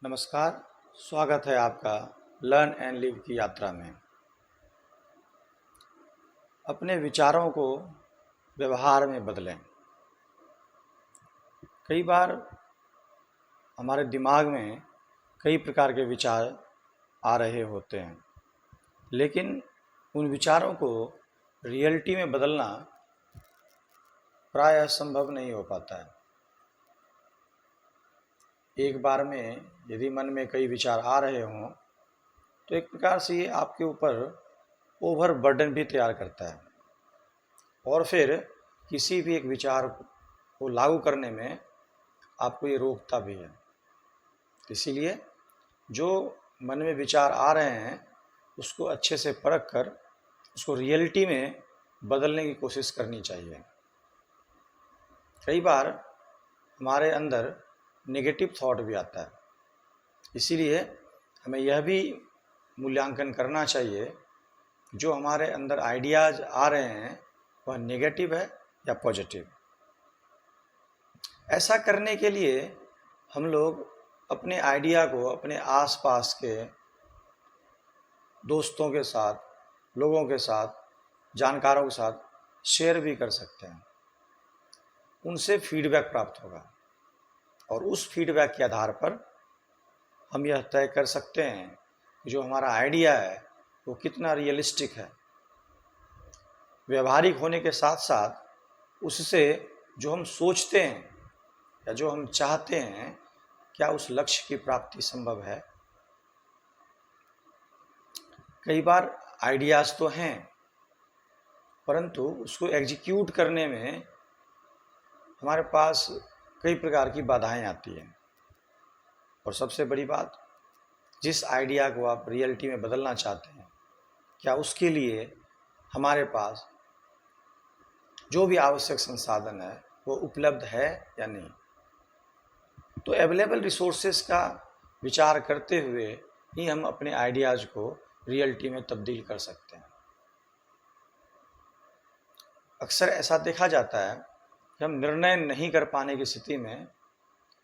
नमस्कार, स्वागत है आपका लर्न एंड लिव की यात्रा में। अपने विचारों को व्यवहार में बदलें। कई बार हमारे दिमाग में कई प्रकार के विचार आ रहे होते हैं, लेकिन उन विचारों को रियलिटी में बदलना प्रायः संभव नहीं हो पाता है। एक बार में यदि मन में कई विचार आ रहे हों तो एक प्रकार से ये आपके ऊपर ओवर बर्डन भी तैयार करता है और फिर किसी भी एक विचार को लागू करने में आपको ये रोकता भी है। इसीलिए जो मन में विचार आ रहे हैं उसको अच्छे से परख कर उसको रियलिटी में बदलने की कोशिश करनी चाहिए। कई बार हमारे अंदर नेगेटिव थॉट भी आता है, इसीलिए हमें यह भी मूल्यांकन करना चाहिए जो हमारे अंदर आइडियाज़ आ रहे हैं वह नेगेटिव है या पॉजिटिव। ऐसा करने के लिए हम लोग अपने आइडिया को अपने आसपास के दोस्तों के साथ, लोगों के साथ, जानकारों के साथ शेयर भी कर सकते हैं। उनसे फीडबैक प्राप्त होगा और उस फीडबैक के आधार पर हम यह तय कर सकते हैं कि जो हमारा आइडिया है वो कितना रियलिस्टिक है। व्यवहारिक होने के साथ साथ उससे जो हम सोचते हैं या जो हम चाहते हैं क्या उस लक्ष्य की प्राप्ति संभव है। कई बार आइडियाज़ तो हैं परंतु उसको एग्जीक्यूट करने में हमारे पास कई प्रकार की बाधाएं आती हैं। और सबसे बड़ी बात, जिस आइडिया को आप रियलिटी में बदलना चाहते हैं क्या उसके लिए हमारे पास जो भी आवश्यक संसाधन है वो उपलब्ध है या नहीं। तो अवेलेबल रिसोर्सेज का विचार करते हुए ही हम अपने आइडियाज़ को रियलिटी में तब्दील कर सकते हैं। अक्सर ऐसा देखा जाता है कि हम निर्णय नहीं कर पाने की स्थिति में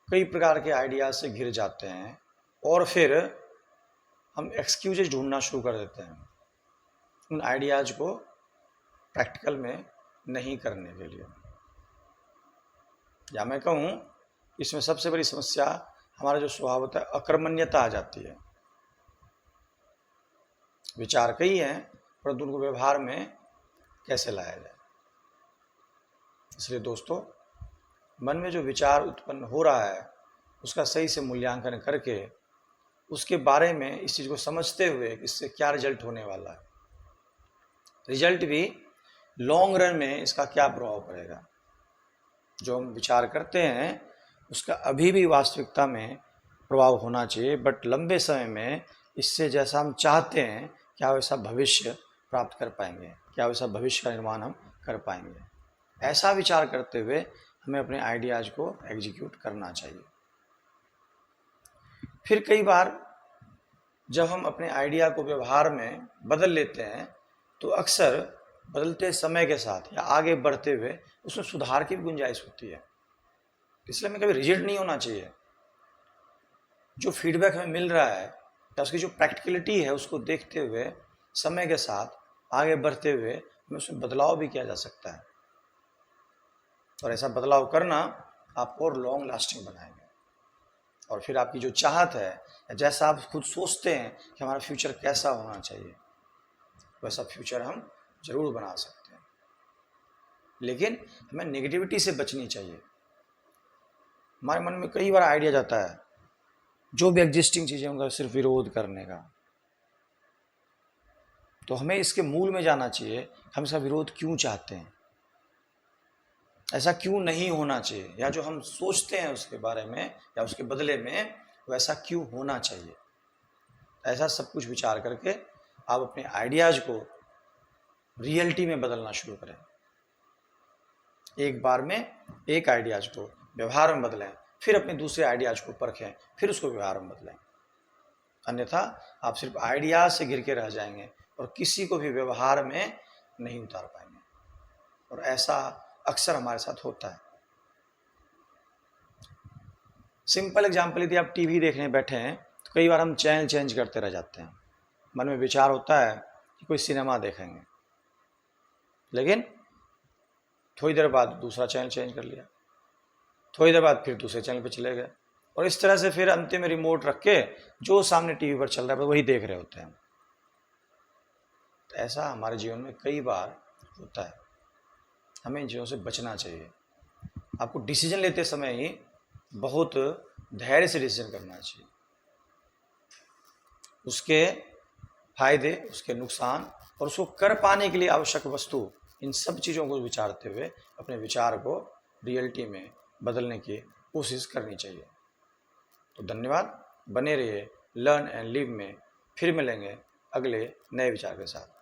कई प्रकार के आइडियाज़ से घिर जाते हैं और फिर हम एक्सक्यूजेज ढूंढना शुरू कर देते हैं उन आइडियाज़ को प्रैक्टिकल में नहीं करने के लिए। या मैं कहूँ इसमें सबसे बड़ी समस्या हमारा जो स्वभाव होता है अकर्मण्यता आ जाती है। विचार कई हैं परंतु उनको व्यवहार में कैसे लाया जाए। इसलिए दोस्तों, मन में जो विचार उत्पन्न हो रहा है उसका सही से मूल्यांकन करके उसके बारे में इस चीज़ को समझते हुए कि इससे क्या रिजल्ट होने वाला है, रिजल्ट भी लॉन्ग रन में इसका क्या प्रभाव पड़ेगा। जो हम विचार करते हैं उसका अभी भी वास्तविकता में प्रभाव होना चाहिए, बट लंबे समय में इससे जैसा हम चाहते हैं क्या वैसा भविष्य प्राप्त कर पाएंगे, क्या वैसा भविष्य का निर्माण हम कर पाएंगे। ऐसा विचार करते हुए हमें अपने आइडियाज़ को एग्जीक्यूट करना चाहिए। फिर कई बार जब हम अपने आइडिया को व्यवहार में बदल लेते हैं तो अक्सर बदलते समय के साथ या आगे बढ़ते हुए उसमें सुधार की भी गुंजाइश होती है। इसलिए हमें कभी रिजिड नहीं होना चाहिए। जो फीडबैक हमें मिल रहा है या उसकी जो प्रैक्टिकलिटी है उसको देखते हुए समय के साथ आगे बढ़ते हुए हमें उसमें बदलाव भी किया जा सकता है और ऐसा बदलाव करना आपको और लॉन्ग लास्टिंग बनाएंगे। और फिर आपकी जो चाहत है या जैसा आप खुद सोचते हैं कि हमारा फ्यूचर कैसा होना चाहिए वैसा फ्यूचर हम जरूर बना सकते हैं। लेकिन हमें नेगेटिविटी से बचनी चाहिए। हमारे मन में कई बार आइडिया जाता है जो भी एग्जिस्टिंग चीज़ें उनका सिर्फ विरोध करने का, तो हमें इसके मूल में जाना चाहिए हम इसका विरोध क्यों चाहते हैं, ऐसा क्यों नहीं होना चाहिए, या जो हम सोचते हैं उसके बारे में या उसके बदले में वैसा क्यों होना चाहिए। ऐसा सब कुछ विचार करके आप अपने आइडियाज़ को रियलिटी में बदलना शुरू करें। एक बार में एक आइडियाज़ को व्यवहार में बदलें, फिर अपने दूसरे आइडियाज़ को परखें, फिर उसको व्यवहार में बदलें। अन्यथा आप सिर्फ आइडियाज़ से घिर के रह जाएंगे और किसी को भी व्यवहार में नहीं उतार पाएंगे। और ऐसा अक्सर हमारे साथ होता है। सिंपल एग्जाम्पल, यदि आप टीवी देखने बैठे हैं तो कई बार हम चैनल चेंज करते रह जाते हैं। मन में विचार होता है कि कोई सिनेमा देखेंगे, लेकिन थोड़ी देर बाद दूसरा चैनल चेंज कर लिया, थोड़ी देर बाद फिर दूसरे चैनल पे चले गए, और इस तरह से फिर अंतिम में रिमोट रख के जो सामने टीवी पर चल रहा है वही देख रहे होते हैं। तो ऐसा हमारे जीवन में कई बार होता है। हमें इन चीज़ों से बचना चाहिए। आपको डिसीजन लेते समय ही बहुत धैर्य से डिसीजन करना चाहिए। उसके फायदे, उसके नुकसान और उसको कर पाने के लिए आवश्यक वस्तु, इन सब चीज़ों को विचारते हुए अपने विचार को रियलिटी में बदलने की कोशिश करनी चाहिए। तो धन्यवाद, बने रहिए लर्न एंड लिव में। फिर मिलेंगे अगले नए विचार के साथ।